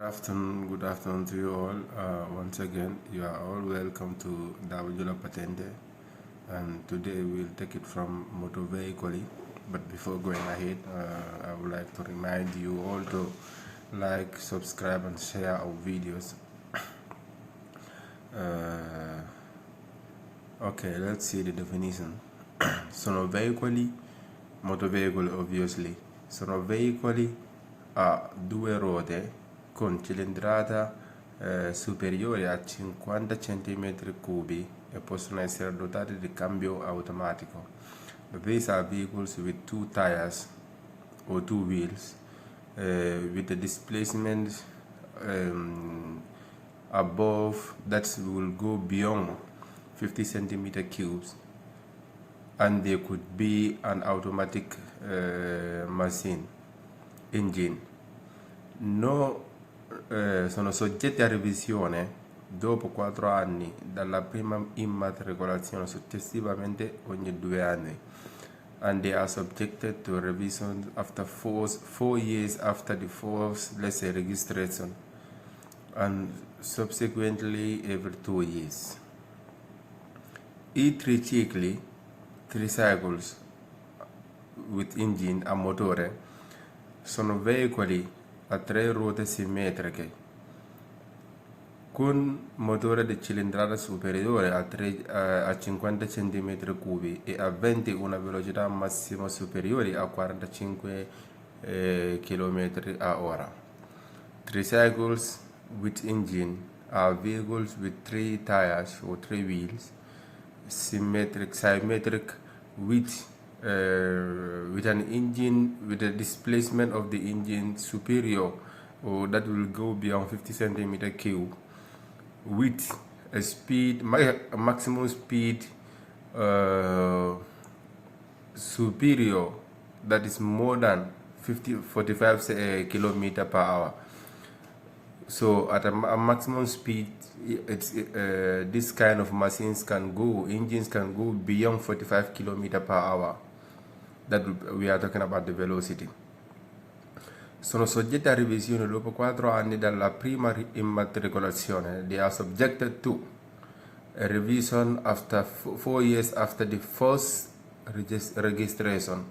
Good afternoon to you all. Once again, you are all welcome to Davujula Patente, and today we'll take it from Motoveicoli. But before going ahead, I would like to remind you all to like, subscribe, and share our videos. Okay, let's see the definition. Sono veicoli, motoveicoli ovviously. Sono veicoli a due ruote con cilindrata superiore a 50 cm3 e possono essere dotati di cambio automatico. These are vehicles with two tires or two wheels with a displacement above that will go beyond 50 cm3, and they could be an automatic machine engine. Sono soggetti a revisione dopo 4 anni dalla prima immatricolazione, successivamente ogni 2 anni, and they are subjected to revision after 4 years after the first, let's say, registration, and subsequently every 2 years. I tricicli, tricycles with engine a motore, sono veicoli a 3 ruote simmetriche con motore di cilindrata superiore a 50 cm3 e aventi una velocità massima superiore a 45 km/h. Tricycles with engine are vehicles with 3 tires or 3 wheels, symmetric with an engine with a displacement of the engine superior or that will go beyond 50 cm3, with a speed, a maximum speed superior, that is more than 45 km/h. So at a maximum speed, this kind of machines engines can go beyond 45 km/h. That we are talking about the velocity. Sono soggetti a revisione dopo 4 anni dalla prima immatricolazione. They are subjected to a revision after 4 years after the first registration,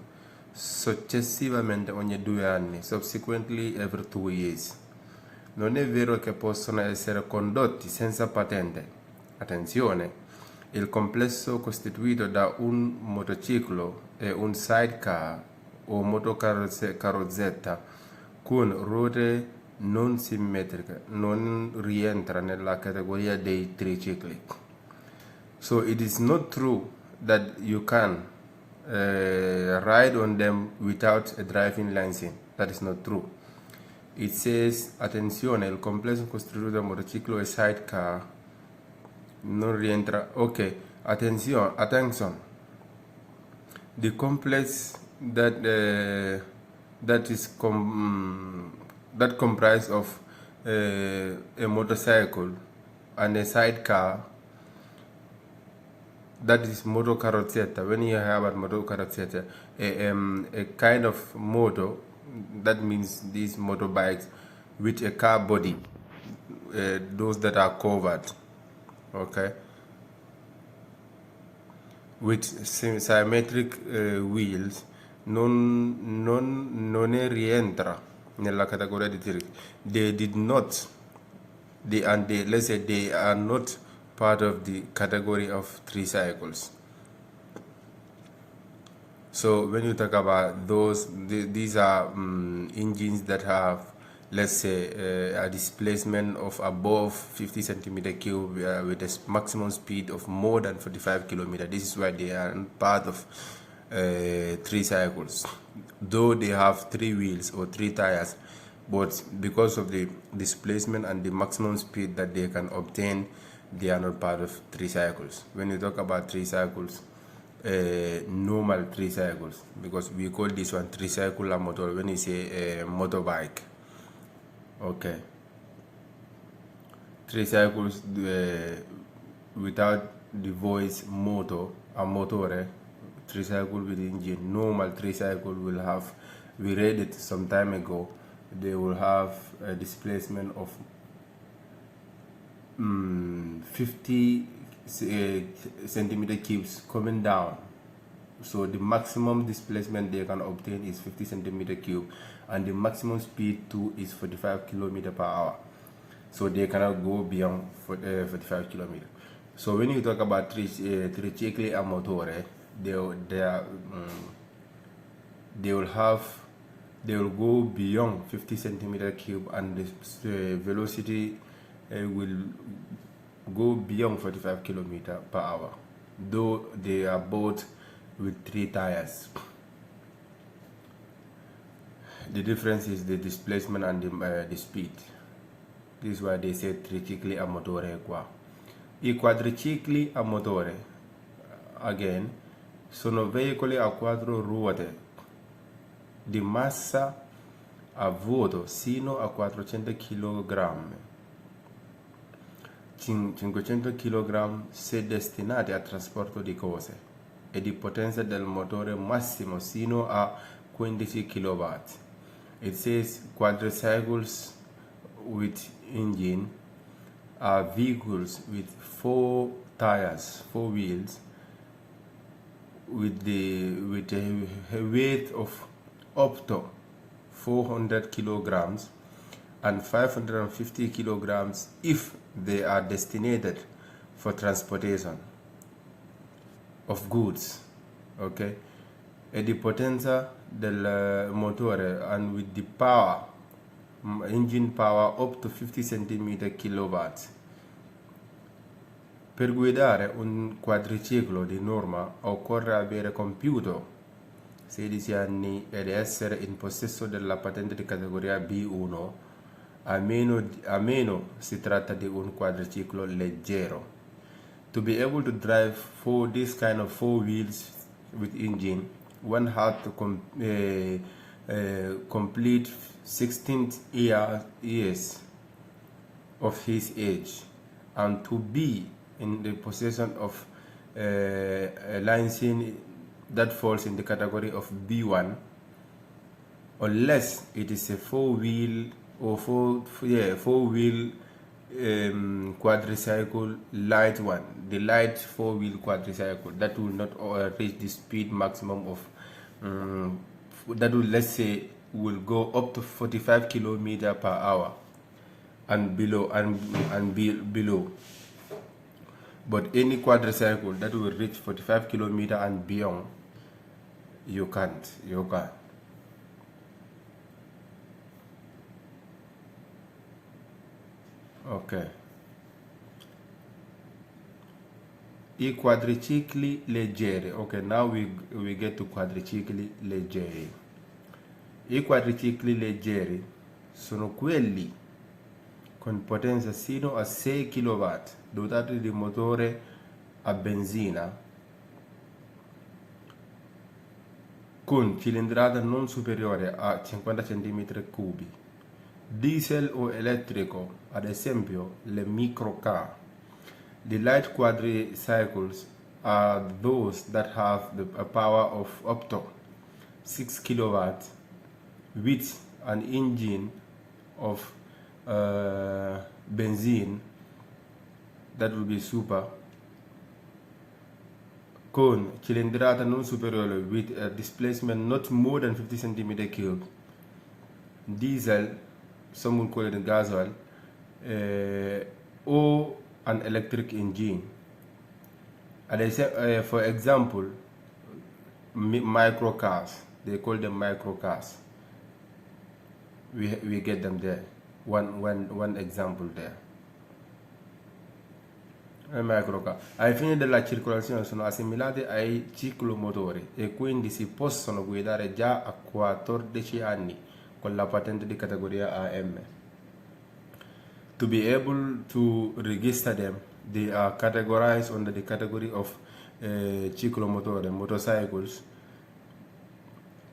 successivamente ogni 2 anni, subsequently every 2 years. Non è vero che possono essere condotti senza patente. Attenzione! Il complesso costituito da un motociclo e un sidecar o motocarrozzetta con ruote non simmetriche non rientra nella categoria dei tricicli. So it is not true that you can ride on them without a driving license. That is not true. It says, attenzione, il complesso costruito da motociclo e sidecar non rientra. Ok, attention. The complex that comprise of a motorcycle and a sidecar, that is motocarrozzetta. When you hear about motocarrozzetta, a kind of motor, that means these motorbikes with a car body, those that are covered, okay, with symmetric wheels, non ne rientra nella categoria di tricicli. Let's say they are not part of the category of tricycles. So when you talk about those, these are engines that have, let's say, a displacement of above 50 cm3 with a maximum speed of more than 45 km. This is why they are part of tricycles, though they have 3 wheels or 3 tires, but because of the displacement and the maximum speed that they can obtain, they are not part of tricycles. When you talk about tricycles, normal tricycles, because we call this one tricycle a motor when you say a motorbike. Okay, tricycles without the voice motor, a motore, tricycle with engine. Normal tricycle will have, we read it some time ago, they will have a displacement of 50 centimeter cubes coming down. So the maximum displacement they can obtain is 50 centimeter cube, and the maximum speed too is 45 kilometer per hour. So they cannot go beyond 45 kilometers. So when you talk about tricicli a motore, they will go beyond 50 centimeter cube, and the velocity will go beyond 45 kilometers per hour, though they are both with 3 tires. The difference is the displacement and the speed. This is why they say tricicli a motore qua. I quadricicli a motore, again, sono veicoli a 4 ruote di massa a vuoto sino a 400 kg. 500 kg se destinati a trasporto di cose, e di potenza del motore massimo sino a 15 kW. It says quadricycles with engine are vehicles with 4 tires, 4 wheels, with a weight of up to 400 kilograms and 550 kilograms if they are destined for transportation of goods. Okay, e di potenza del motore, and with the power, engine power up to 50 cm kilowatt. Per guidare un quadriciclo di norma occorre avere compiuto 16 anni ed essere in possesso della patente di categoria B1, a meno si tratta di un quadriciclo leggero. To be able to drive for this kind of 4 wheels with engine, one had to complete 16 years of his age, and to be in the possession of a license that falls in the category of B1, unless it is a 4-wheel or four-wheel quadricycle, light one, the light 4-wheel quadricycle that will not reach the speed maximum of that will, let's say, will go up to 45 km per hour and below, below. But any quadricycle that will reach 45 km and beyond, you can't. Okay. I quadricicli leggeri. Okay, now we get to quadricicli leggeri. I quadricicli leggeri sono quelli con potenza sino a 6 kW, dotati di motore a benzina con cilindrata non superiore a 50 cm3, diesel o elettrico, ad esempio le microcar. The light quadricycles are those that have a power of up to 6 kW with an engine of benzene, that will be super, con cilindrata non superiore with a displacement not more than 50 cm3, diesel, some will call it gas oil, or an electric engine. For example, microcars, they call them microcars. We get them there. One example there. Microcar. Ai fini della circolazione sono assimilati ai ciclomotori e quindi si possono guidare già a 14 anni con la patente di categoria AM. To be able to register them, they are categorized under the category of ciclomotore, motorcycles.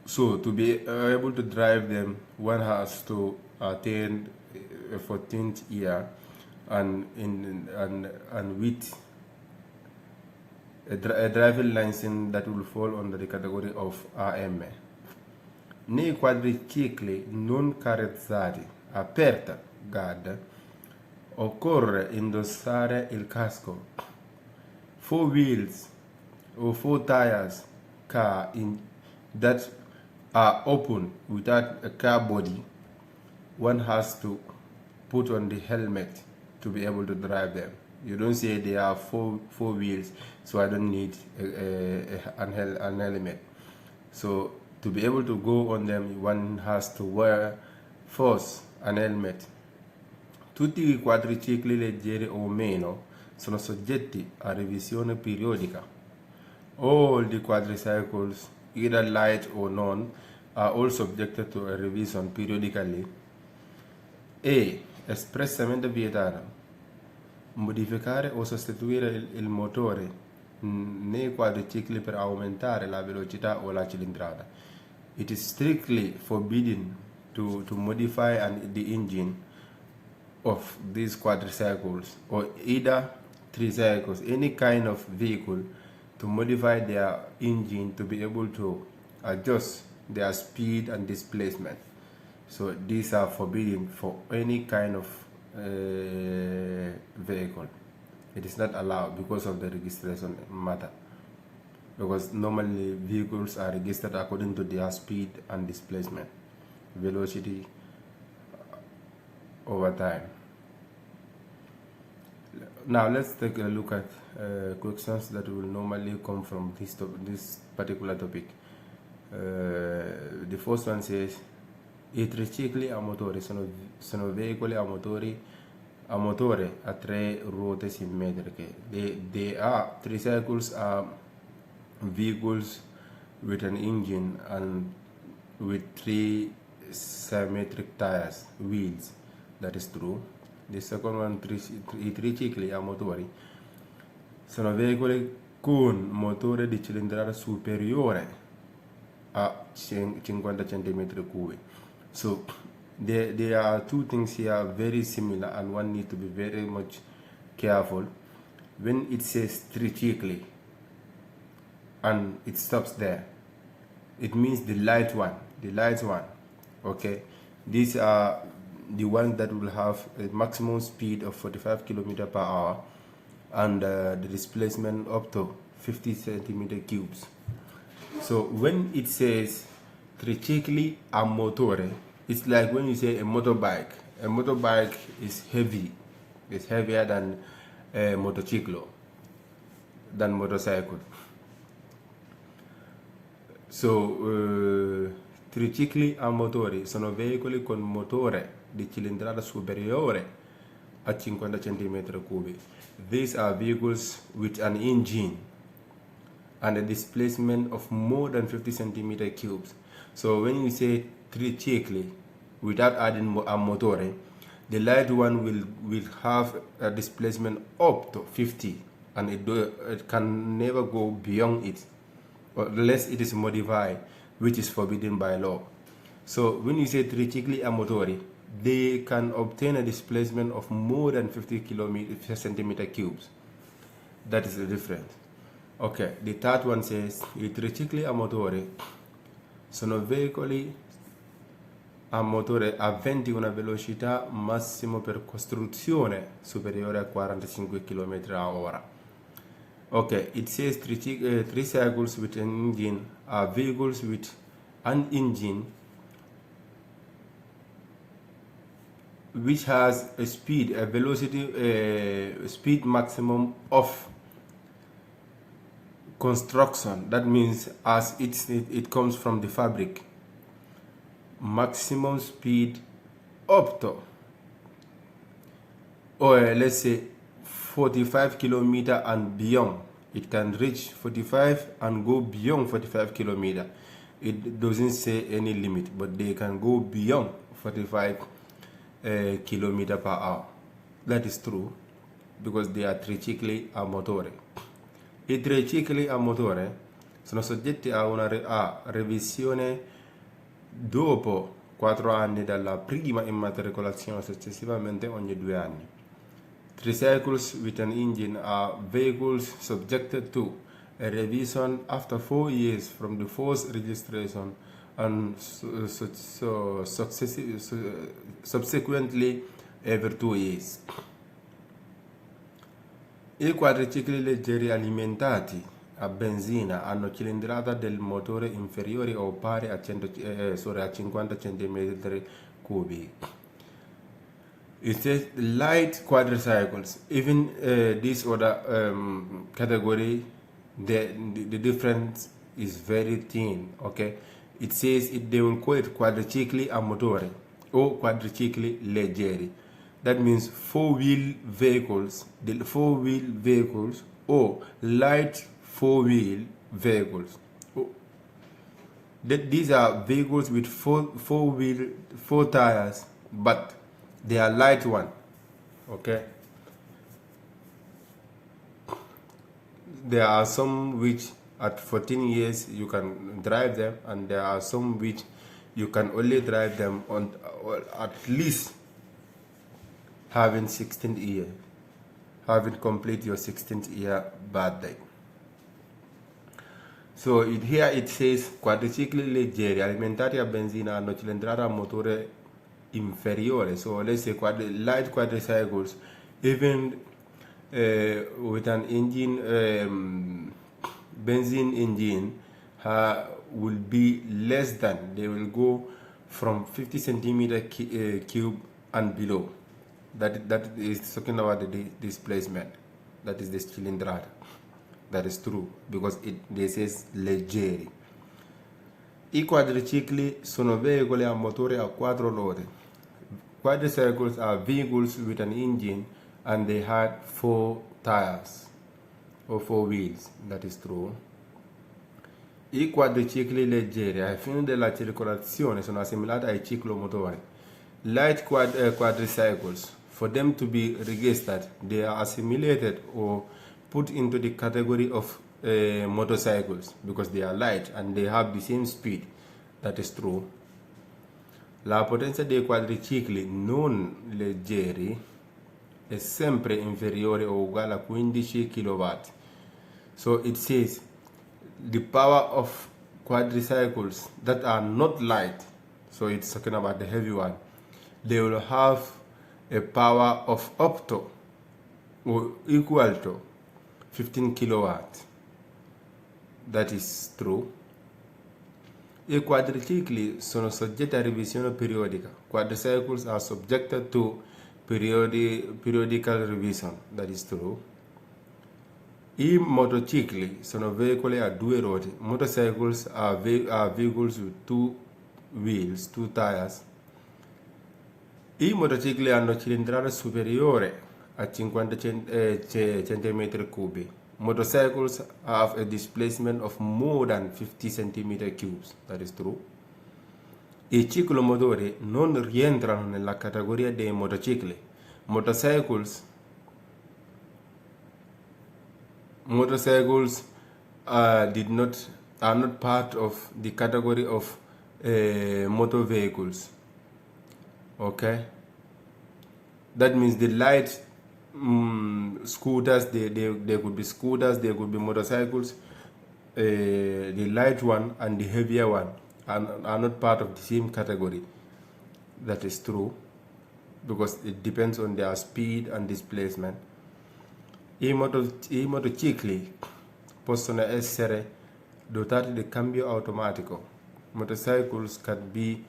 So to be able to drive them, one has to attain a 14th year and with a driving license that will fall under the category of AM. nei quadricicli non carezzati a aperta gad occorre indossare il casco. 4 wheels or 4 tires that are open without a car body, one has to put on the helmet to be able to drive them. You don't say they are four wheels, so I don't need an helmet. So to be able to go on them, one has to wear first an helmet. Tutti I quadricicli leggeri o meno sono soggetti a revisione periodica. All the quadricycles, either light or none, are all subjected to a revision periodically. È espressamente vietato modificare o sostituire il motore nei quadricicli per aumentare la velocità o la cilindrata. It is strictly forbidden to modify the engine of these quadricycles or either tricycles, any kind of vehicle, to modify their engine to be able to adjust their speed and displacement. So these are forbidden for any kind of vehicle. It is not allowed because of the registration matter. Because normally vehicles are registered according to their speed and displacement, velocity over time. Now let's take a look at questions that will normally come from this particular topic. The first one says, I tricicli a motore sono veicoli a motore a 3 ruote simmetriche. Tricycles are vehicles with an engine and with 3 symmetric tires, wheels. That is true. The second one, I tricicli a motori sono veicoli con motore di cilindrata superiore a 50 cm3. So there are two things here very similar, and one need to be very much careful. When it says tricicli and it stops there, it means the light one. Okay, these are the ones that will have a maximum speed of 45 km/h and the displacement up to 50 cm3. So when it says tricicli a motore, it's like when you say a motorbike. A motorbike is heavy. It's heavier than a motorcycle, than motorcycle. So tricicli a motori sono veicoli con motore di cilindrata superiore a 50 cm3. These are vehicles with an engine and a displacement of more than 50 cm3. So when you say tricicli without adding a motore, the light one will have a displacement up to 50, and it can never go beyond it unless it is modified, which is forbidden by law. So when you say tricicli a motori, they can obtain a displacement of more than 50 cm3. That is the difference. Okay, the third one says, I tricicli a motori sono veicoli a motore aventi una velocità massima per costruzione superiore a 45 km/h. Okay, it says tricycles with an engine are vehicles with an engine which has a speed maximum of construction. That means as it comes from the fabric, maximum speed up to, or let's say 45 km and beyond. It can reach 45 and go beyond 45 km. It doesn't say any limit, but they can go beyond 45 km/h. That is true because they are tricicli a motore. I tricicli a motore sono soggetti a una revisione dopo 4 anni dalla prima immatricolazione, successivamente ogni 2 anni. Tricycles with an engine are vehicles subjected to a revision after 4 years from the first registration and subsequently every 2 years. I quadricicli leggeri alimentati a benzina hanno cilindrata del motore inferiore o pari a 50 cm3. It says light quadricycles, even this other category, the difference is very thin, okay? It says they will call it quadricicli a motore or quadricicli leggeri. That means four-wheel vehicles, the four-wheel vehicles or light four-wheel vehicles. These are vehicles with four tires, but they are light one, okay? There are some which at 14 years you can drive them, and there are some which you can only drive them on at least having 16th year, having complete your 16th year birthday. So here it says quadricicli leggeri alimentati a benzina hanno cilindrata a motore inferiore. So let's say light quadricycles, even with an engine, benzene engine, will be less than, they will go from 50 centimeter cube and below. That is talking about the displacement. That is the cilindrata. That is true because this says leggeri. I quadricicli sono veicoli a motore a 4 ruote. Quadricycles are vehicles with an engine and they had 4 tires or 4 wheels. That is true. I quadricicli leggeri ai fini della circolazione sono assimilati ai ciclomotori. Light quadricycles, for them to be registered, they are assimilated or put into the category of motorcycles because they are light and they have the same speed. That is true. La potenza dei quadricicli non leggeri è sempre inferiore o uguale a 15 kW. So it says the power of quadricycles that are not light, so it's talking about the heavy one, they will have a power of up to or equal to 15 kilowatt. That is true. I quadricicli sono soggetti a revisione periodica. Quadricycles are subjected to periodical revision. That is true. I motocicli sono veicoli a 2 ruote. Motorcycles are vehicles with 2 wheels, 2 tires. I motocicli hanno cilindrata superiore a 50 cm3. Motorcycles have a displacement of more than 50 cm3. That is true. I ciclomotori non rientrano nella categoria dei motocicli. Motorcycles are not part of the category of motor vehicles. Okay, that means the light scooters, they could be scooters, they could be motorcycles. The light one and the heavier one are not part of the same category. That is true because it depends on their speed and displacement. I motocicli possono essere dotati di cambio automatico. Motorcycles can be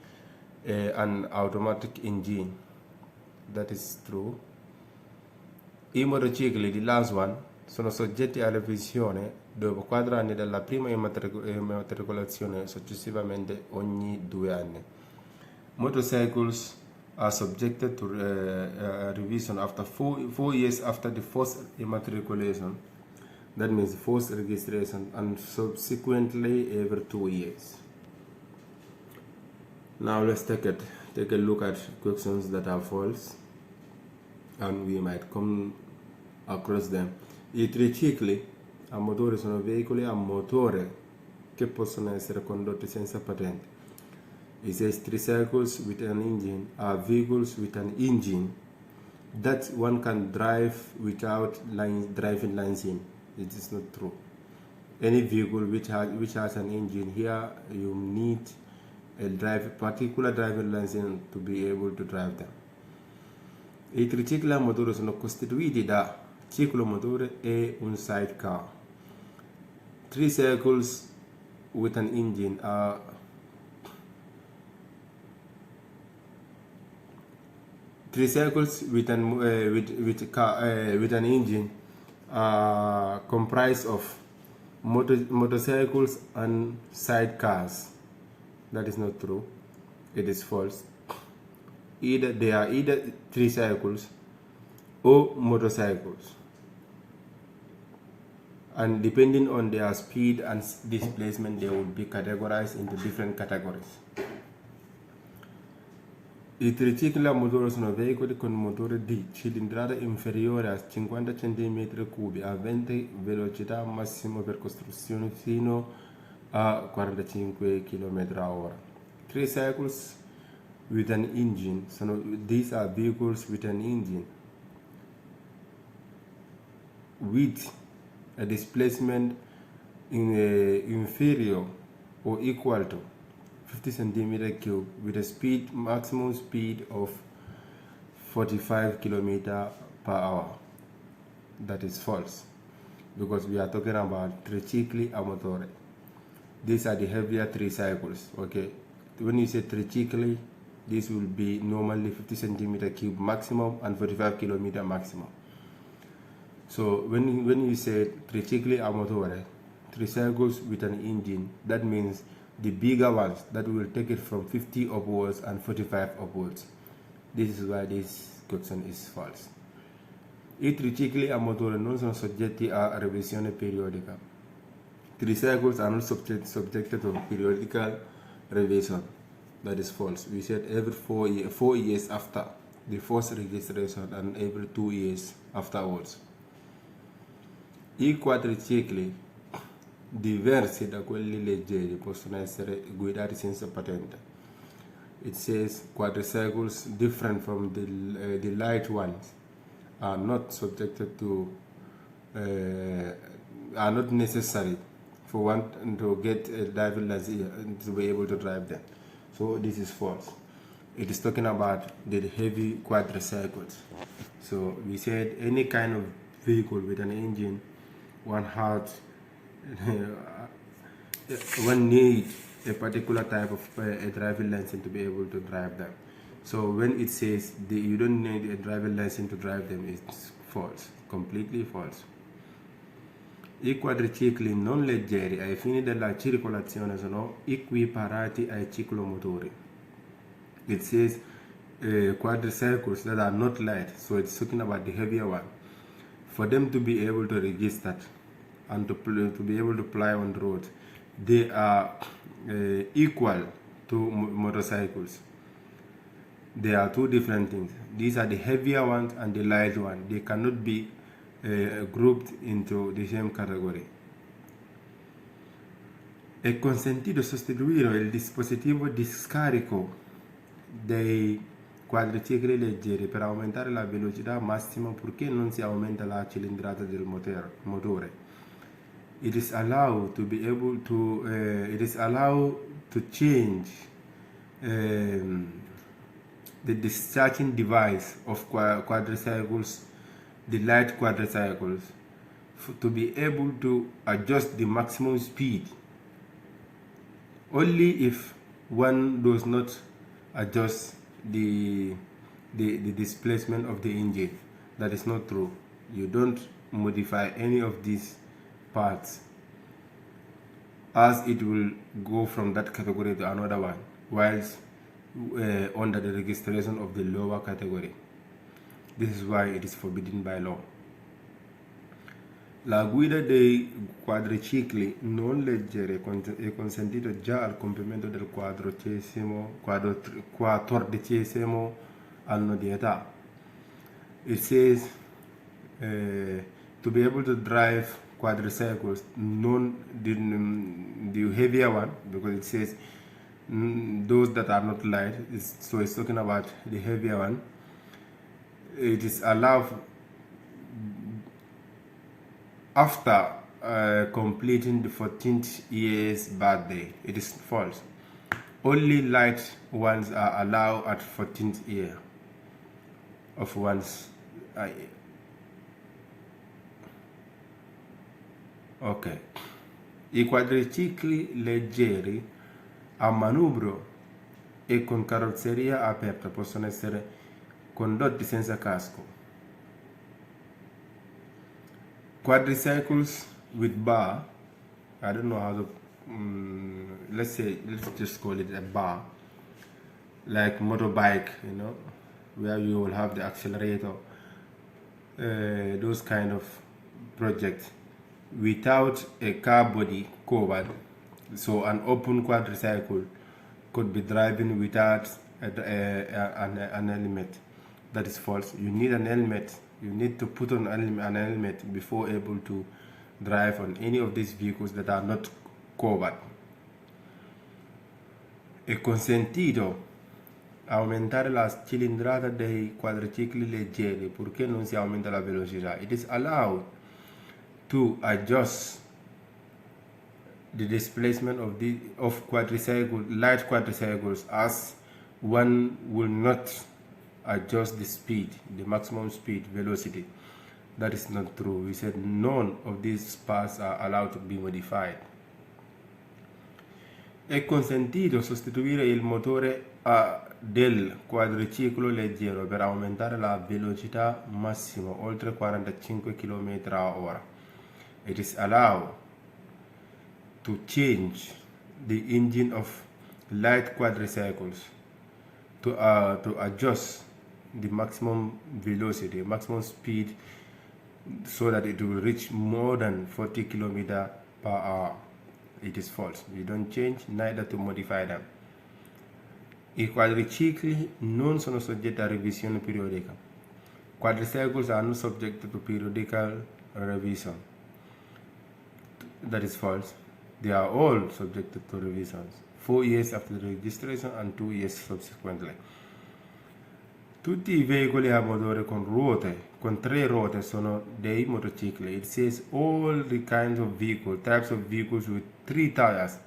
an automatic engine. That is true. I motocicli, the last one, sono soggetti alla revisione dopo 4 anni dalla prima immatricolazione, successivamente ogni 2 anni. Motorcycles are subjected to revision after 4 years after the first immatriculation. That means first registration, and subsequently every 2 years. Now let's take a look at questions that are false, and we might come across them. I tricicli a motore sono veicoli a motore che possono essere condotti senza patente. It says tricycles with an engine are vehicles with an engine that one can drive without driving license. It is not true. Any vehicle which has an engine, here you need particular driving license to be able to drive them. I tricicli a motore sono costituiti da ciclomotore e un sidecar. Tricycles with an engine are tricycles with an engine are comprised of motorcycles and sidecars. That is not true. It is false. They are either tricycles or motorcycles, and depending on their speed and displacement, they will be categorized into different categories. I tricicli a motore sono veicoli con motore di cilindrata inferiore a 50 cm3 a 20 velocità massimo per costruzione fino a 45 km/h. Tricycles with an engine. These are vehicles with an engine with a displacement inferior or equal to 50 cm3 with a maximum speed of 45 km/h. That is false, because we are talking about tricicli a motore. These are the heavier tricycles. Okay, when you say tricicli, this will be normally 50 cm3 maximum and 45 km maximum. So when you say tricicli a motore, tricycles with an engine, that means the bigger ones that will take it from 50 upwards and 45 upwards. This is why this question is false. I tricicli a motore non sono soggetti a revisione periodica. Tricycles are not subjected to periodical revision. That is false. We said every 4 years after the first registration and every 2 years afterwards. I quadricicli, diversi da quelli leggeri, possono essere guidati senza patente. It says quadricycles, different from the light ones, are not subjected to are not necessary for one to get a driving license to be able to drive them. So this is false. It is talking about the heavy quadricycles. So we said any kind of vehicle with an engine, one need a particular type of a driving license to be able to drive them. So when it says you don't need a driving license to drive them, it's false, completely false. I quadricicli non leggeri ai fini della circolazione sono equiparati ai ciclomotori. It says quadricycles that are not light, so it's talking about the heavier one. For them to be able to register and to be able to ply on the road, they are equal to motorcycles. They are two different things. These are the heavier ones and the light one. They cannot be grouped into the same category. È consentito sostituire il dispositivo di scarico dei quadricicli leggeri per aumentare la velocità massima purché non si aumenta la cilindrata del motore. It is allowed to change the discharging device of quadricycles, the light quadricycles, to be able to adjust the maximum speed only if one does not adjust the displacement of the engine. That is not true. You don't modify any of these parts, as it will go from that category to another one, whilst under the registration of the lower category. This is why it is forbidden by law. La guida dei quadricicli non leggeri è consentito già al compimento del 14° anno di età. It says to be able to drive quadricycles, the heavier one, because it says those that are not light, so it's talking about the heavier one. It is allowed after completing the 14th year's birthday. It is false. Only light ones are allowed at 14th year of one's. Ok. I quadricicli leggeri a manubrio e con carrozzeria aperta possono essere condotti senza casco. Quadricycles with bar, I don't know how to, let's just call it a bar, like motorbike, where you will have the accelerator, those kind of projects, without a car body covered. So an open quadricycle could be driving without an helmet. That is false. You need an helmet. You need to put on an helmet before able to drive on any of these vehicles that are not covered. È consentito aumentare la cilindrata dei quadricicli leggeri purché non si aumenta la velocità. It is allowed to adjust the displacement of light quadricycles, as one will not adjust the speed, the maximum speed, velocity. That is not true. We said none of these parts are allowed to be modified. È consentito sostituire il motore del quadriciclo leggero per aumentare la velocità massima oltre 45 km/h. It is allowed to change the engine of light quadricycles to adjust the maximum velocity, maximum speed, so that it will reach more than 40 km/h. It is false. We don't change, neither to modify them. I quadricicli non sono soggetti a revisione periodica. Quadricycles are not subject to periodical revision. That is false. They are all subjected to revisions, 4 years after the registration and 2 years subsequently. Tutti i veicoli a motore con 3 ruote sono dei motocicli. It says all the kinds of types of vehicles with 3 tires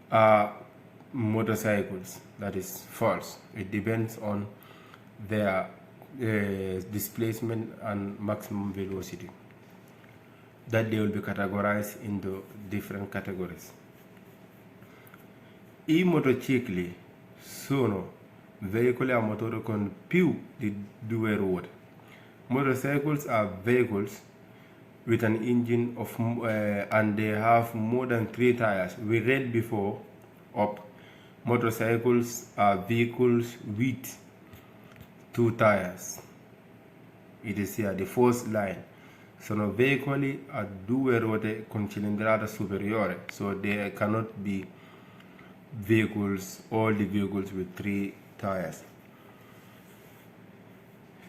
are motorcycles. That is false. It depends on their displacement and maximum velocity, that they will be categorized into different categories. I motocicli sono veicoli a motore con più di 2 ruote. Motorcycles are vehicles with an engine and they have more than 3 tires. We read before up, motorcycles are vehicles with 2 tires. It is here, the first line. Sono veicoli a 2 ruote con cilindrata superiore, so they cannot be all the vehicles with 3 tires.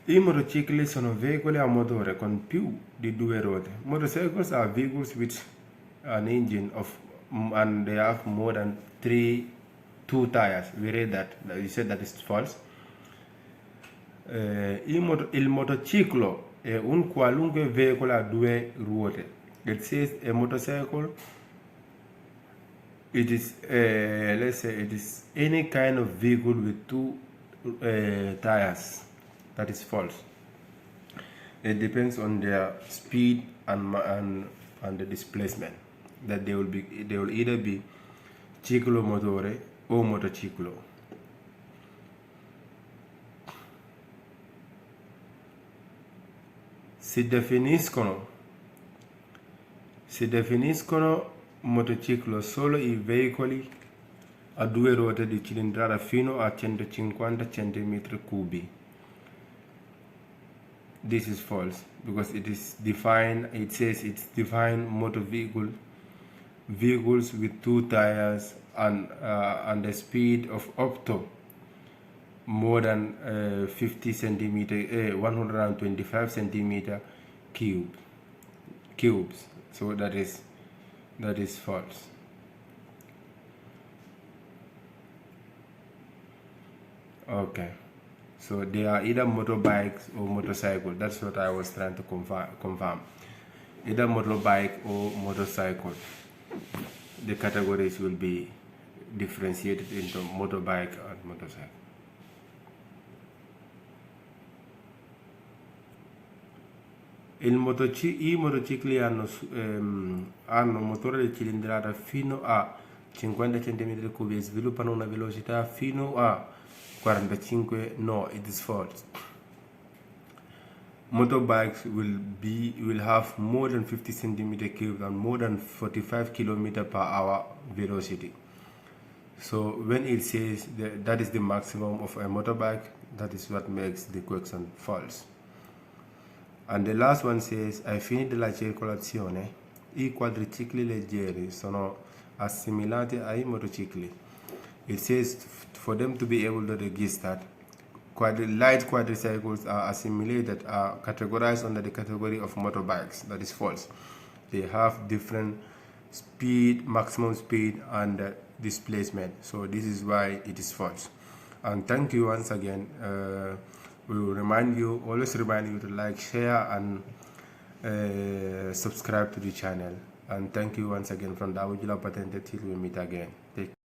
I motocicli sono veicoli a motore con più di 2 ruote. Motorcycles are vehicles with an engine and they have more than 2 tires. We read that. You said that is false. Il motociclo è un qualunque veicolo a 2 ruote. It says a motorcycle, it is let's say it is any kind of vehicle with 2 tires. That is false. It depends on their speed and the displacement. That they will either be ciclomotore o motociclo. Si definiscono motociclo solo i veicoli a 2 ruote di cilindrata fino a 150 cm3. This is false because it says it's defined motor vehicles with 2 tires and a speed of up to more than 50 centimeter, 125 centimeter cubes. So that is false. Okay, so they are either motorbikes or motorcycle. That's what I was trying to confirm. Either motorbike or motorcycle. The categories will be differentiated into motorbike and motorcycle. I motocicli hanno motore di cilindrata fino a 50 cm3 e sviluppano una velocità fino a 45 no, it is false. Motorbikes will have more than 50 cm3 and more than 45 km/h velocity. So when it says that is the maximum of a motorbike, that is what makes the question false. And the last one says, ai fini della circolazione, i quadricicli leggeri sono assimilati ai motocicli. It says for them to be able to register, light quadricycles are assimilated, are categorized under the category of motorbikes. That is false. They have different speed, maximum speed, and displacement. So this is why it is false. And thank you once again. We will always remind you to like, share, and subscribe to the channel. And thank you once again from Dawujula Patente till we meet again. Take